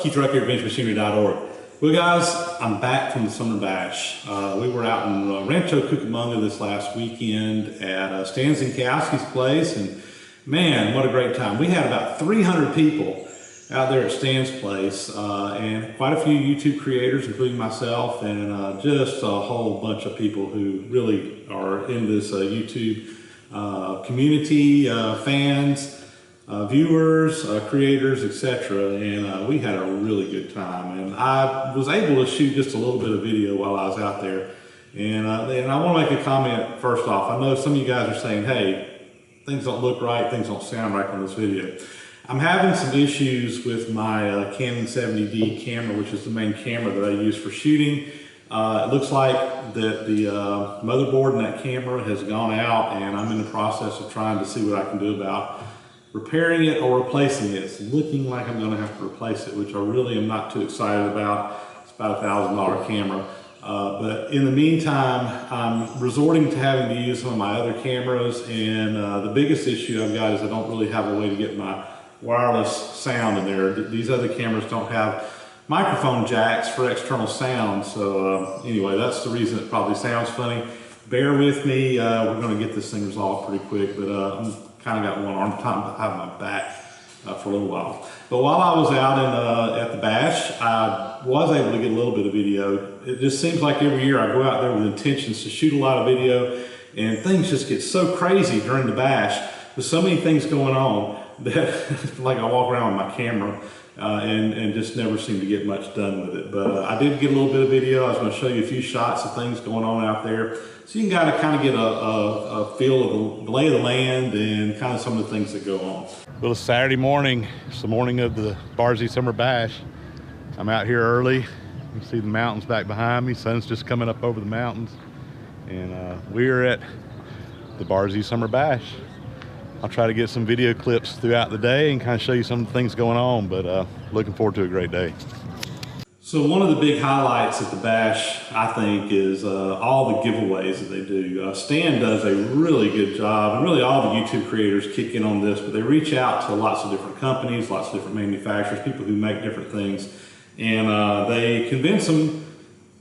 Keith Rucker at VintageMachinery.org. Well guys, I'm back from the Summer Bash. We were out in Rancho Cucamonga this last weekend at Stan Zinkowski's place, and man, what a great time. We had about 300 people out there at Stan's place, and quite a few YouTube creators, including myself, and just a whole bunch of people who really are in this YouTube community, fans, viewers, creators, etc. And we had a really good time. And I was able to shoot just a little bit of video while I was out there. And I want to make a comment first off. I know some of you guys are saying, hey, things don't look right, things don't sound right on this video. I'm having some issues with my Canon 70D camera, which is the main camera that I use for shooting. It looks like that the motherboard in that camera has gone out, and I'm in the process of trying to see what I can do about repairing it or replacing it. It's looking like I'm going to have to replace it, which I really am not too excited about. It's about a $1,000 camera. But in the meantime, I'm resorting to having to use some of my other cameras, and the biggest issue I've got is I don't really have a way to get my wireless sound in there. These other cameras don't have microphone jacks for external sound, so anyway, that's the reason it probably sounds funny. Bear with me, we're going to get this thing resolved pretty quick, but I'm kind of got one arm tied behind my back for a little while. But while I was out at the bash, I was able to get a little bit of video. It just seems like every year I go out there with intentions to shoot a lot of video, and things just get so crazy during the bash. There's so many things going on that like I walk around with my camera and just never seem to get much done with it. But I did get a little bit of video. I was going to show you a few shots of things going on out there, so you can kind of get a feel of the lay of the land and kind of some of the things that go on. Well, it's Saturday morning. It's the morning of the Barzy Summer Bash. I'm out here early. You can see the mountains back behind me. Sun's just coming up over the mountains, and we're at the Barzy Summer Bash. I'll try to get some video clips throughout the day and kind of show you some of the things going on, but looking forward to a great day. So one of the big highlights at the bash, I think, is all the giveaways that they do. Stan does a really good job, and really all the YouTube creators kick in on this, but they reach out to lots of different companies, lots of different manufacturers, people who make different things, and they convince them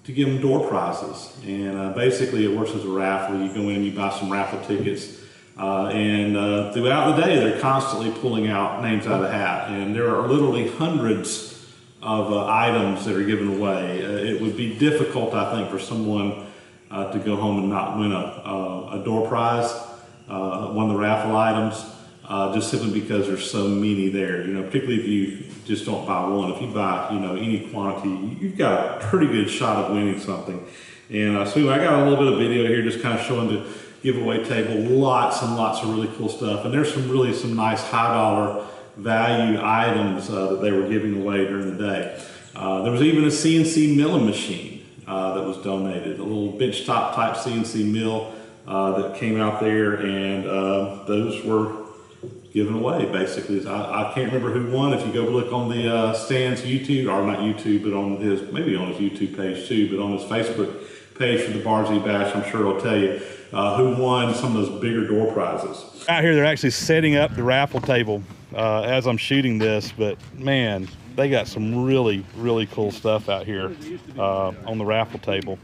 to give them door prizes. And basically it works as a raffle. You go in, you buy some raffle tickets, and throughout the day they're constantly pulling out names out of the hat, and there are literally hundreds of items that are given away. It would be difficult, I think, for someone to go home and not win a door prize, one of the raffle items, just simply because there's so many there. You know, particularly if you just don't buy one. If you buy, you know, any quantity, you've got a pretty good shot of winning something. And so I got a little bit of video here just kind of showing the giveaway table. Lots and lots of really cool stuff, and there's some nice high dollar value items that they were giving away during the day. There was even a CNC milling machine that was donated, a little benchtop type CNC mill that came out there, and those were given away basically. I can't remember who won. If you go look on the Stan's YouTube, or not YouTube, but on his, maybe on his YouTube page too, but on his Facebook page for the Barzy Bash, I'm sure it'll tell you who won some of those bigger door prizes. Out here they're actually setting up the raffle table as I'm shooting this, but man, they got some really cool stuff out here on the raffle table.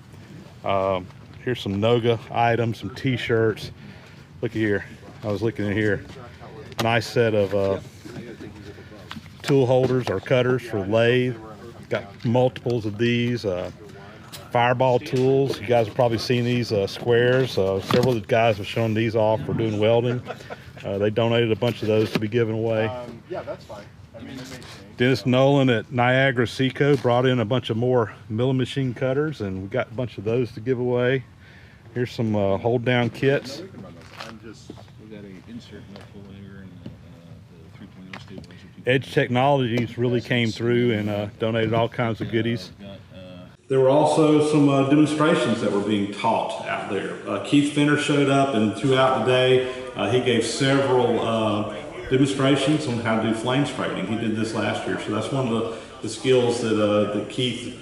Here's some Noga items, some t-shirts. Look at here, I was looking at here, nice set of tool holders or cutters for lathe. Got multiples of these. Fireball tools, you guys have probably seen these squares. Several of the guys have shown these off for doing welding. They donated a bunch of those to be given away. Yeah, that's fine. I mean, Dennis Nolan at Niagara Seco brought in a bunch of more milling machine cutters, and we got a bunch of those to give away. Here's some hold down kits. we got an insert here and the 3.0 stabilizer. Edge Technologies really came through and donated all kinds of goodies. There were also some demonstrations that were being taught out there. Keith Fenner showed up, and throughout the day he gave several demonstrations on how to do flame straightening. He did this last year, so that's one of the skills that Keith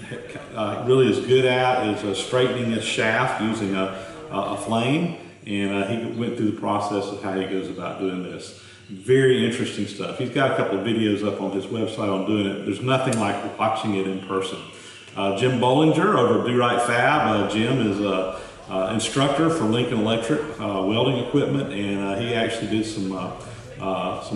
really is good at, is straightening his shaft using a flame, and he went through the process of how he goes about doing this. Very interesting stuff. He's got a couple of videos up on his website on doing it. There's nothing like watching it in person. Jim Bollinger over at Do Right Fab. Jim is a instructor for Lincoln Electric welding equipment, and he actually did some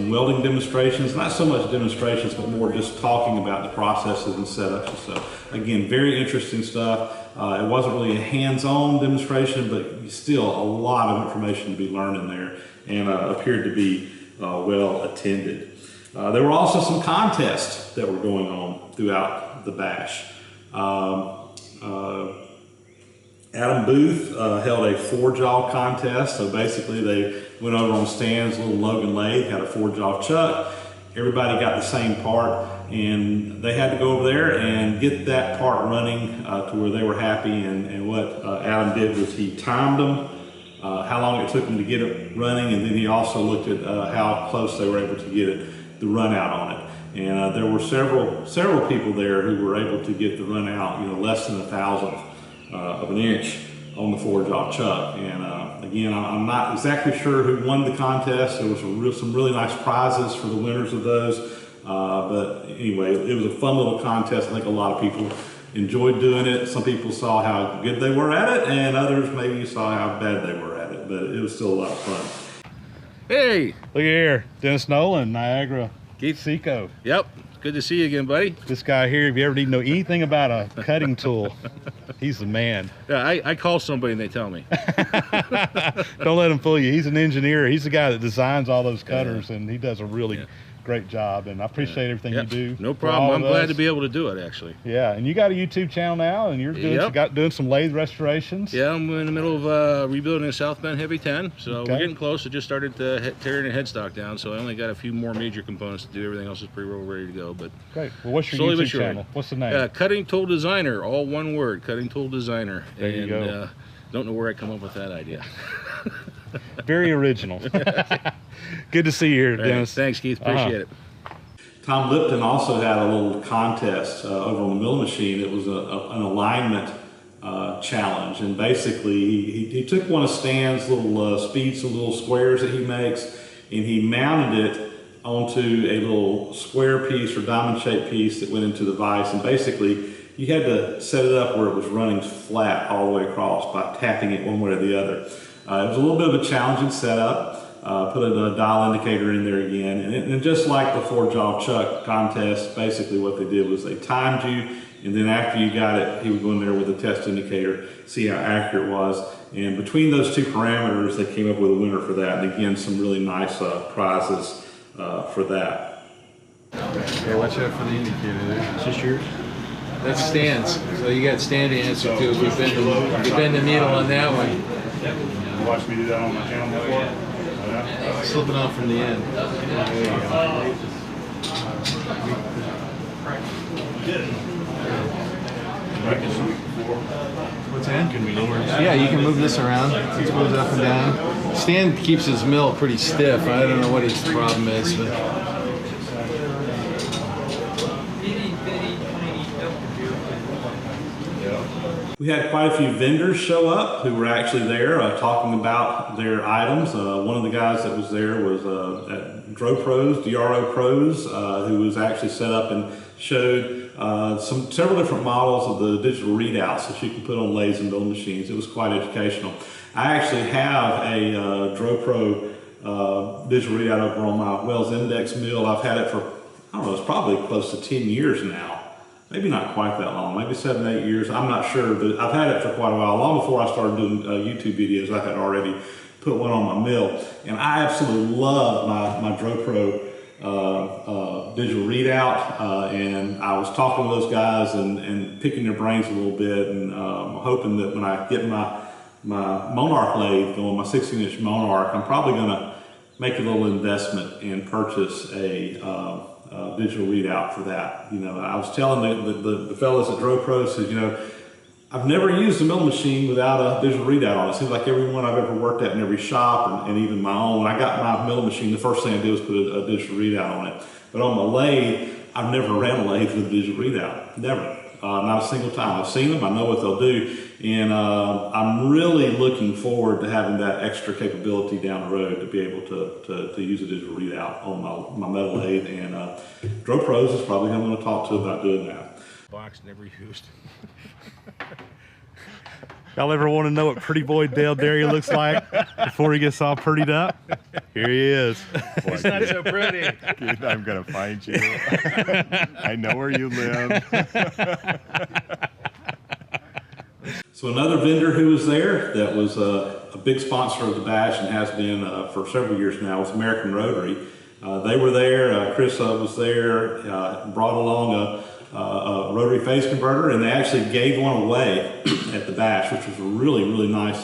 welding demonstrations. Not so much demonstrations, but more just talking about the processes and setups and stuff. Again, very interesting stuff. It wasn't really a hands-on demonstration, but still a lot of information to be learned in there, and appeared to be well attended. There were also some contests that were going on throughout the bash. Adam Booth held a four-jaw contest. So basically they went over on stands, little Logan lathe, had a four-jaw chuck. Everybody got the same part, and they had to go over there and get that part running to where they were happy. And what Adam did was he timed them, how long it took them to get it running, and then he also looked at how close they were able to get it, the run out on it. And there were several people there who were able to get the run out, less than 1/1000th of an inch on the four-jaw chuck. And again, I'm not exactly sure who won the contest. There was some really nice prizes for the winners of those. But anyway, it was a fun little contest. I think a lot of people enjoyed doing it. Some people saw how good they were at it, and others maybe saw how bad they were at it. But it was still a lot of fun. Hey! Look here, Dennis Nolan, Niagara. Keith Seco. Yep. Good to see you again, buddy. This guy here, if you ever need to know anything about a cutting tool, he's the man. Yeah, I call somebody and they tell me. Don't let him fool you. He's an engineer. He's the guy that designs all those cutters, and he does a really great job. And I appreciate everything you do. No problem. I'm glad to be able to do it, actually. Yeah, and you got a YouTube channel now, and you're doing some lathe restorations. Yeah, I'm in the middle of rebuilding a South Bend Heavy 10, so we're getting close. I just started tearing the headstock down, so I only got a few more major components to do. Everything else is pretty well ready to go. But great. Well, what's your YouTube channel? What's the name? Cutting Tool Designer, all one word. Cutting Tool Designer. There you go. Don't know where I come up with that idea. Very original. Good to see you here, Dennis. Thanks, Keith. Appreciate it. Tom Lipton also had a little contest over on the mill machine. It was an alignment challenge, and basically he took one of Stan's little speeds, some little squares that he makes, and he mounted it onto a little square piece or diamond shaped piece that went into the vise, and basically you had to set it up where it was running flat all the way across by tapping it one way or the other. It was a little bit of a challenging setup. Put a dial indicator in there again, and just like the four-jaw chuck contest, basically what they did was they timed you, and then after you got it, he would go in there with a test indicator, see how accurate it was, and between those two parameters, they came up with a winner for that, and again, some really nice prizes for that. Okay, watch out for the indicator there. Is this yours? That's Stan's, so you got Stan to answer to. If you bend the needle on that one. You watched me do that on my channel before? Slip it off from the end. What's that? Can we lower this? Yeah, you can move this around. It moves up and down. Stan keeps his mill pretty stiff. I don't know what his problem is, but we had quite a few vendors show up who were actually there talking about their items. One of the guys that was there was at DRO Pros, who was actually set up and showed several different models of the digital readouts that you can put on lathes and milling machines. It was quite educational. I actually have a DRO digital readout over on my Wells Index mill. I've had it for, I don't know, it's probably close to 10 years now. Maybe not quite that long, maybe 7, 8 years. I'm not sure, but I've had it for quite a while. Long before I started doing YouTube videos, I had already put one on my mill. And I absolutely love my DROPro digital readout. And I was talking to those guys and picking their brains a little bit, and hoping that when I get my Monarch lathe going, my 16-inch Monarch, I'm probably gonna make a little investment and purchase a digital readout for that. I was telling the fellas at DROPro, said, I've never used a milling machine without a digital readout on it. It seems like every one I've ever worked at in every shop, and even my own. When I got my milling machine, the first thing I did was put a digital readout on it. But on my lathe, I've never ran a lathe with a digital readout, never. not a single time. I've seen them, I know what they'll do, and I'm really looking forward to having that extra capability down the road to be able to use a digital readout on my metal lathe, and Grow Pros is probably who I'm going to talk to about doing that. Box never used. Y'all ever want to know what pretty boy Dale Derry looks like before he gets all prettied up? Here he is. It's not so pretty. Kid, I'm gonna find you. I know where you live. So another vendor who was there that was a big sponsor of the bash and has been for several years now was American Rotary. They were there. Chris was there, brought along a rotary phase converter, and they actually gave one away at the bash, which was a really, really nice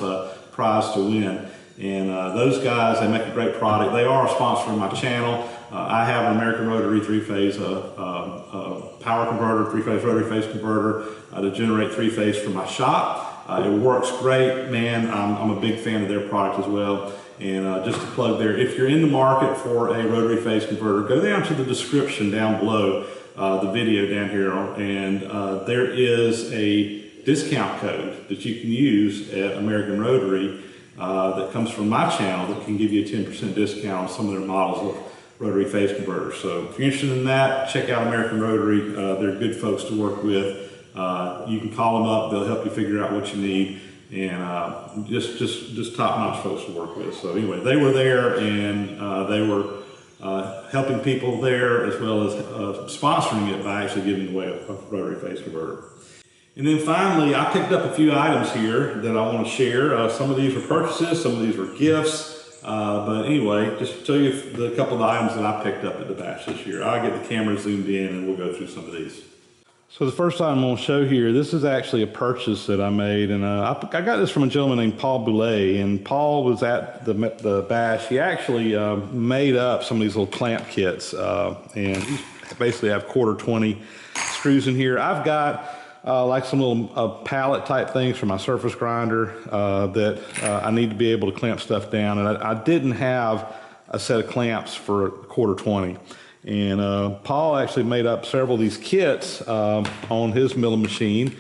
prize to win. And those guys, they make a great product. They are a sponsor of my channel. I have an American Rotary three-phase power converter, three-phase rotary phase converter to generate three-phase for my shop. It works great, man. I'm a big fan of their product as well. And just to plug there, if you're in the market for a rotary phase converter, go down to the description down below the video down here, and there is a discount code that you can use at American Rotary that comes from my channel that can give you a 10% discount on some of their models of rotary phase converters. So if you're interested in that, check out American Rotary. They're good folks to work with. You can call them up, they'll help you figure out what you need, and just top-notch folks to work with. So anyway, they were there, and they were helping people there, as well as sponsoring it by actually giving away a rotary phase converter. And then finally, I picked up a few items here that I want to share. Some of these were purchases, some of these were gifts. But anyway, just to tell you a couple of the items that I picked up at the bash this year. I'll get the camera zoomed in and we'll go through some of these. So the first item I'm going to show here, this is actually a purchase that I made, and I got this from a gentleman named Paul Boulay, and Paul was at the bash. He actually made up some of these little clamp kits, and he basically have 1/4-20 screws in here. I've got like some little pallet type things for my surface grinder that I need to be able to clamp stuff down, and I didn't have a set of clamps for 1/4-20. And Paul actually made up several of these kits on his milling machine,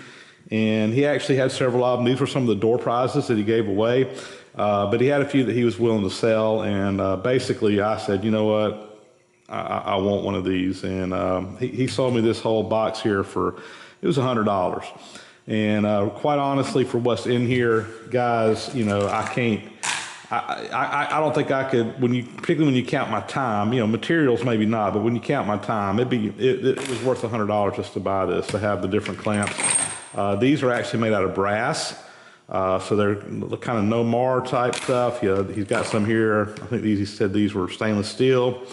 and he actually had several of them. These were some of the door prizes that he gave away, but he had a few that he was willing to sell, and basically I said, you know what, I want one of these, and he sold me this whole box here for, it was $100. And quite honestly, for what's in here, guys, you know, I don't think I could, particularly when you count my time, you know, materials maybe not, but when you count my time, it was worth $100 just to buy this, to have the different clamps. These are actually made out of brass, so they're kind of no mar type stuff. Yeah, he's got some here. I think he said these were stainless steel.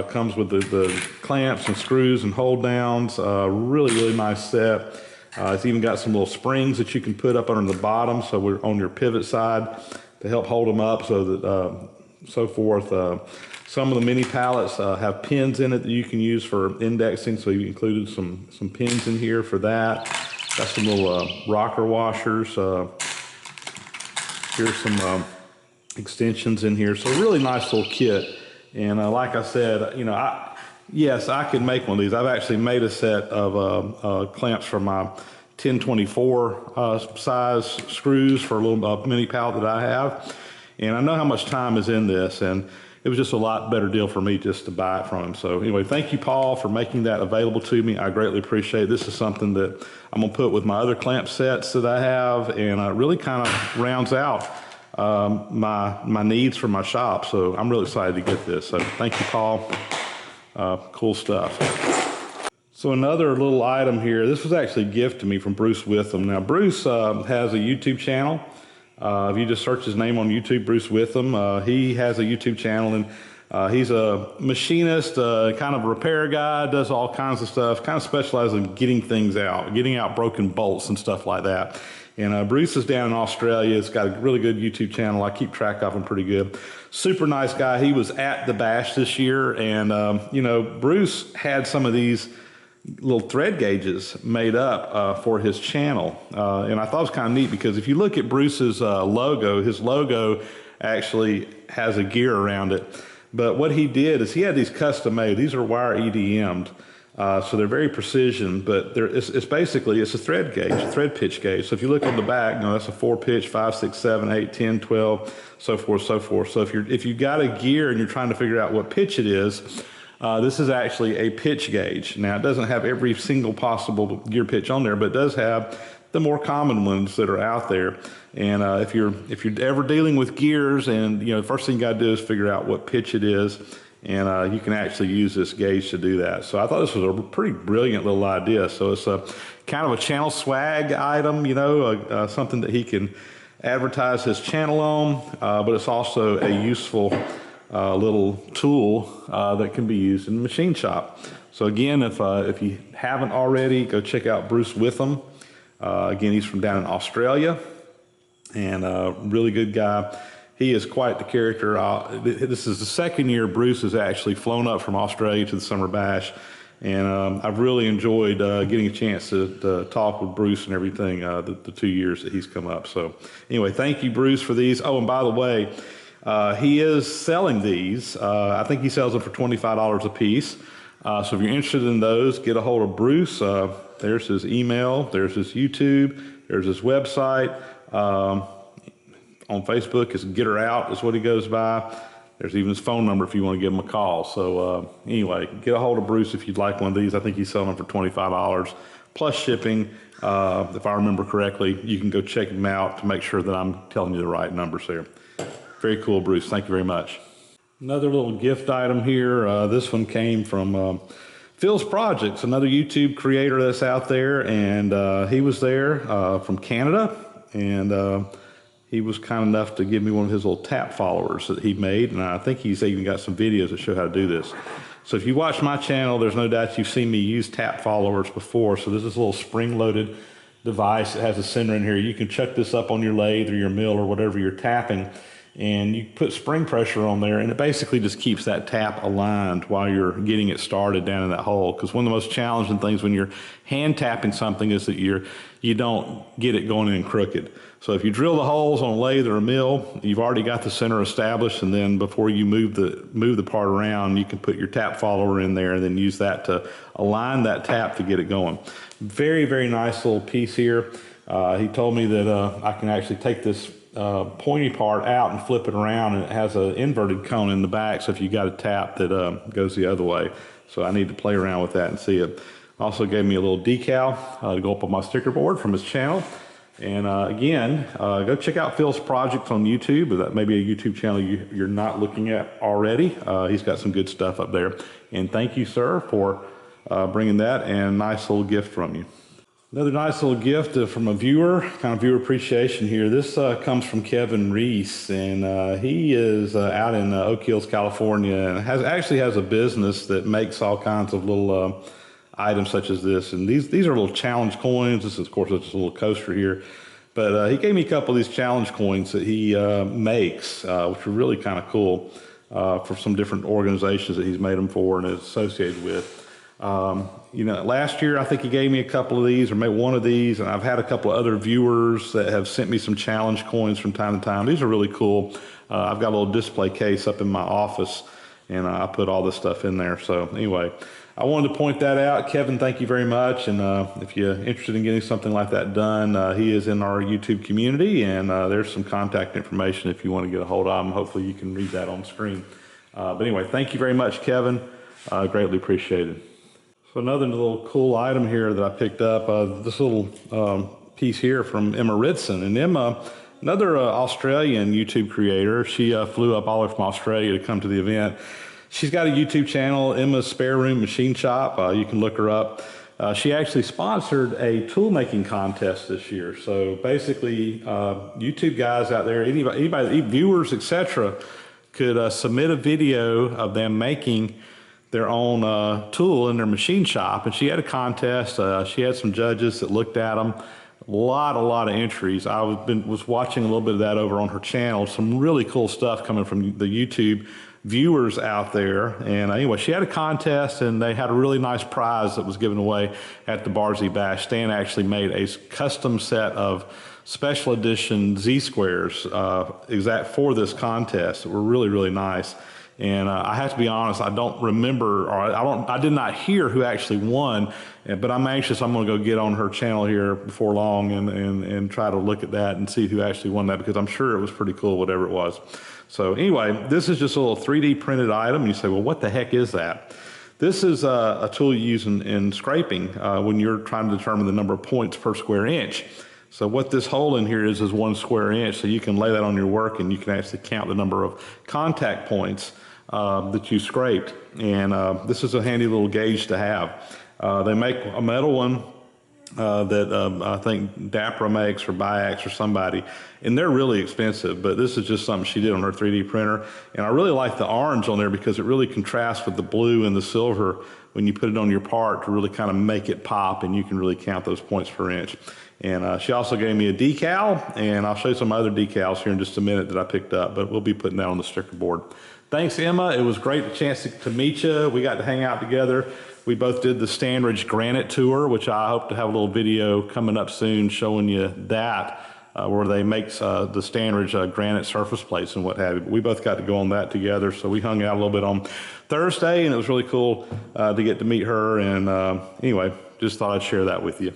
Comes with the clamps and screws and hold downs. Really, really nice set. It's even got some little springs that you can put up under the bottom, so we're on your pivot side, to help hold them up, so that so forth. Some of the mini pallets have pins in it that you can use for indexing, so you included some pins in here for that. Got some little rocker washers. Here's some extensions in here. So really nice little kit. And like I said, you know, yes, I could make one of these. I've actually made a set of clamps for my 1024 size screws for a little mini pallet that I have, and I know how much time is in this, and it was just a lot better deal for me just to buy it from him. So anyway, thank you, Paul, for making that available to me. I greatly appreciate it. This is something that I'm gonna put with my other clamp sets that I have, and it really kind of rounds out my needs for my shop. So I'm really excited to get this. So thank you, Paul. Cool stuff. So another little item here, this was actually a gift to me from Bruce Witham. Now Bruce has a YouTube channel. If you just search his name on YouTube, Bruce Witham, he has a YouTube channel, and he's a machinist, kind of a repair guy, does all kinds of stuff, kind of specializes in getting things out, getting out broken bolts and stuff like that. And Bruce is down in Australia. He's got a really good YouTube channel. I keep track of him pretty good. Super nice guy. He was at the bash this year, and you know, Bruce had some of these little thread gauges made up for his channel, and I thought it was kind of neat, because if you look at Bruce's logo, his logo actually has a gear around it, but what he did is he had these custom made. These are wire EDM'd, So they're very precision, but it's basically a thread gauge, a thread pitch gauge. So if you look on the back, that's a 4 pitch, 5, 6, 7, 8, 10, 12, so forth, so forth. So if you've got a gear and you're trying to figure out what pitch it is, this is actually a pitch gauge. Now, it doesn't have every single possible gear pitch on there, but it does have the more common ones that are out there. And if you're ever dealing with gears, and the first thing you got to do is figure out what pitch it is. And you can actually use this gauge to do that. So I thought this was a pretty brilliant little idea. So it's a kind of a channel swag item, something that he can advertise his channel on, but it's also a useful little tool that can be used in the machine shop. So again, if you haven't already, go check out Bruce Witham. Again, he's from down in Australia, and really good guy. He is quite the character. This is the second year Bruce has actually flown up from Australia to the Summer Bash, and I've really enjoyed getting a chance to talk with Bruce and everything the 2 years that he's come up. So anyway, thank you, Bruce, for these. Oh, and by the way, he is selling these. I think he sells them for $25 a piece. So if you're interested in those, get a hold of Bruce. There's his email, there's his YouTube, there's his website. On Facebook, it's Get Her Out is what he goes by. There's even his phone number if you want to give him a call. So anyway, get a hold of Bruce if you'd like one of these. I think he's selling them for $25 plus shipping. If I remember correctly, you can go check him out to make sure that I'm telling you the right numbers there. Very cool, Bruce. Thank you very much. Another little gift item here. This one came from Phil's Projects, another YouTube creator that's out there, and he was there from Canada, and he was kind enough to give me one of his little tap followers that he made, and I think he's even got some videos that show how to do this. So if you watch my channel, there's no doubt you've seen me use tap followers before. So this is a little spring-loaded device that has a sender in here. You can chuck this up on your lathe or your mill or whatever you're tapping, and you put spring pressure on there, and it basically just keeps that tap aligned while you're getting it started down in that hole. Because one of the most challenging things when you're hand tapping something is that you don't get it going in crooked. So if you drill the holes on a lathe or a mill, you've already got the center established, and then before you move the part around, you can put your tap follower in there and then use that to align that tap to get it going. Very, very nice little piece here. He told me that I can actually take this pointy part out and flip it around, and it has an inverted cone in the back, so if you got a tap that goes the other way. So I need to play around with that and see it. Also gave me a little decal to go up on my sticker board from his channel. And again, go check out Phil's Projects on YouTube. That may be a YouTube channel you're not looking at already. He's got some good stuff up there. And thank you, sir, for bringing that, and nice little gift from you. Another nice little gift from a viewer, kind of viewer appreciation here. This comes from Kevin Reese, and he is out in Oak Hills, California, and actually has a business that makes all kinds of little items such as this. And these are little challenge coins. This is, of course, it's a little coaster here. But he gave me a couple of these challenge coins that he makes, which are really kind of cool for some different organizations that he's made them for and is associated with. Last year I think he gave me a couple of these, or maybe one of these, and I've had a couple of other viewers that have sent me some challenge coins from time to time. These are really cool. I've got a little display case up in my office, and I put all this stuff in there. So anyway, I wanted to point that out. Kevin, thank you very much. And if you're interested in getting something like that done, he is in our YouTube community, and there's some contact information if you want to get a hold of him. Hopefully you can read that on the screen. But anyway, thank you very much, Kevin. Greatly appreciated. So another little cool item here that I picked up, this little piece here from Emma Ritson. And Emma, another Australian YouTube creator, she flew up all the way from Australia to come to the event. She's got a YouTube channel, Emma's Spare Room Machine Shop. You can look her up. She actually sponsored a tool making contest this year. So basically, YouTube guys out there, anybody viewers, etc., could submit a video of them making their own tool in their machine shop. And she had a contest. She had some judges that looked at them. A lot of entries. I was watching a little bit of that over on her channel. Some really cool stuff coming from the YouTube viewers out there. And anyway, she had a contest, and they had a really nice prize that was given away at the Barzy Bash. Stan actually made a custom set of special edition Z-squares exact for this contest that were really, really nice. And I have to be honest, I don't remember, or I did not hear who actually won, but I'm anxious. I'm going to go get on her channel here before long and try to look at that and see who actually won that, because I'm sure it was pretty cool, whatever it was. So anyway, this is just a little 3D printed item. You say, well, what the heck is that? This is a tool you use in scraping when you're trying to determine the number of points per square inch. So what this hole in here is 1 square inch, so you can lay that on your work and you can actually count the number of contact points that you scraped. And this is a handy little gauge to have. They make a metal one that I think DAPRA makes, or Biax or somebody, and they're really expensive, but this is just something she did on her 3D printer. And I really like the orange on there because it really contrasts with the blue and the silver when you put it on your part to really kind of make it pop, and you can really count those points per inch. And she also gave me a decal, and I'll show you some other decals here in just a minute that I picked up, but we'll be putting that on the sticker board. Thanks, Emma. It was great chance to meet you. We got to hang out together. We both did the Standridge Granite Tour, which I hope to have a little video coming up soon showing you that, where they make the Standridge granite surface plates and what have you. But we both got to go on that together, so we hung out a little bit on Thursday, and it was really cool to get to meet her. And anyway, just thought I'd share that with you.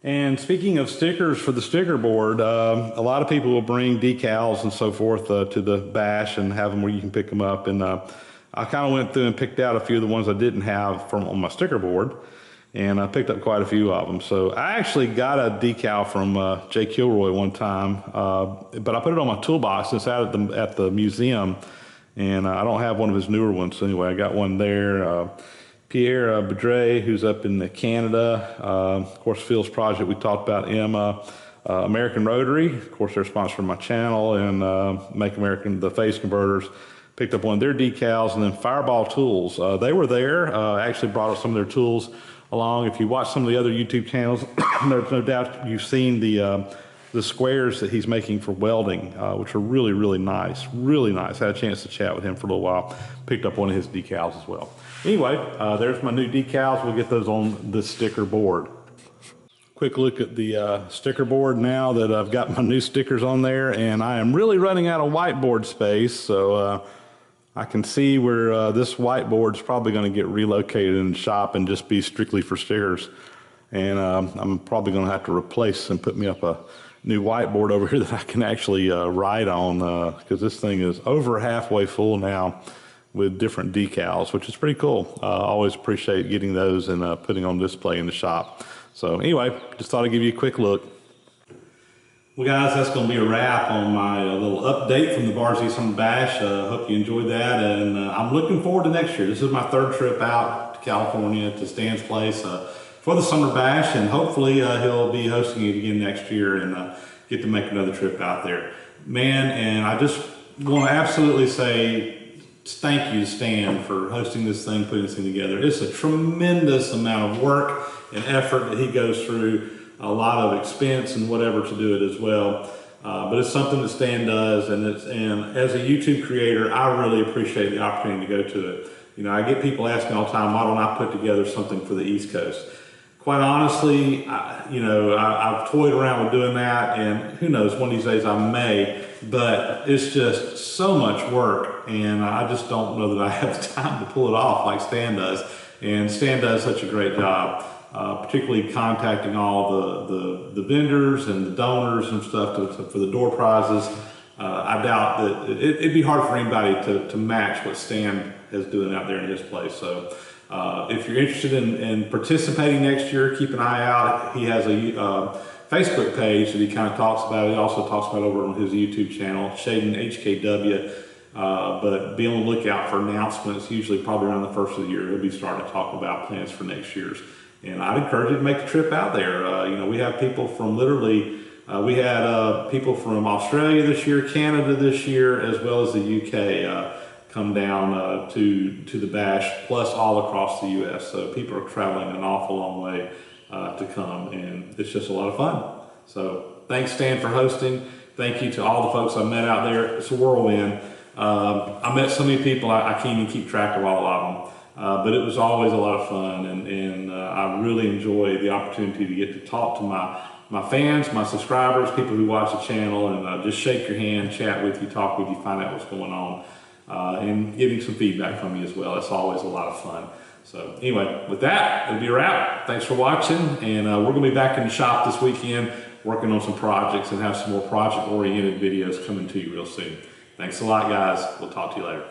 And speaking of stickers for the sticker board, a lot of people will bring decals and so forth to the bash and have them where you can pick them up. And I kind of went through and picked out a few of the ones I didn't have from on my sticker board, and I picked up quite a few of them. So I actually got a decal from Jay Kilroy one time, but I put it on my toolbox. It's out at the museum, and I don't have one of his newer ones. So anyway, I got one there. Pierre Bedre, who's up in Canada, of course, Phil's project we talked about, Emma, American Rotary, of course, they're sponsoring my channel, and Make American, the face converters, picked up one of their decals. And then Fireball Tools, they were there, actually brought up some of their tools along. If you watch some of the other YouTube channels, there's no doubt you've seen the squares that he's making for welding, which are really, really nice, really nice. I had a chance to chat with him for a little while, picked up one of his decals as well. Anyway, there's my new decals. We'll get those on the sticker board. Quick look at the sticker board now that I've got my new stickers on there, and I am really running out of whiteboard space, so I can see where this whiteboard's probably going to get relocated in the shop and just be strictly for stickers. And I'm probably going to have to replace and put me up a new whiteboard over here that I can actually write on, because this thing is over halfway full now with different decals, which is pretty cool. I always appreciate getting those and putting on display in the shop. So anyway, just thought I'd give you a quick look. Well guys, that's going to be a wrap on my little update from the Varsity Summer Bash. Hope you enjoyed that, and I'm looking forward to next year. This is my 3rd trip out to California, to Stan's place for the Summer Bash, and hopefully he'll be hosting it again next year and get to make another trip out there. Man, and I just want to absolutely say thank you to Stan for hosting this thing, putting this thing together. It's a tremendous amount of work and effort that he goes through, a lot of expense and whatever to do it as well. But it's something that Stan does, and as a YouTube creator, I really appreciate the opportunity to go to it. You know, I get people asking all the time, why don't I put together something for the East Coast? Quite honestly, I've toyed around with doing that, and who knows, one of these days I may, but it's just so much work, and I just don't know that I have the time to pull it off like Stan does. And Stan does such a great job, particularly contacting all the vendors and the donors and stuff for the door prizes. I doubt that it'd be hard for anybody to match what Stan is doing out there in his place. So if you're interested in participating next year, keep an eye out. He has a Facebook page that he kind of talks about. He also talks about over on his YouTube channel, Shaden HKW. But be on the lookout for announcements, usually probably around the 1st of the year. He'll be starting to talk about plans for next year's. And I'd encourage you to make the trip out there. We have people from literally, we had people from Australia this year, Canada this year, as well as the UK come down to the bash, plus all across the US. So people are traveling an awful long way to come, and it's just a lot of fun. So thanks, Stan, for hosting. Thank you to all the folks I met out there. It's a whirlwind. I met so many people I can't even keep track of all of them, but it was always a lot of fun, and I really enjoy the opportunity to get to talk to my fans, my subscribers, people who watch the channel, and just shake your hand, chat with you, talk with you, find out what's going on. and getting some feedback from you as well. It's always a lot of fun. So anyway, with that, it'll be a wrap. Thanks for watching, and we're going to be back in the shop this weekend working on some projects and have some more project-oriented videos coming to you real soon. Thanks a lot, guys. We'll talk to you later.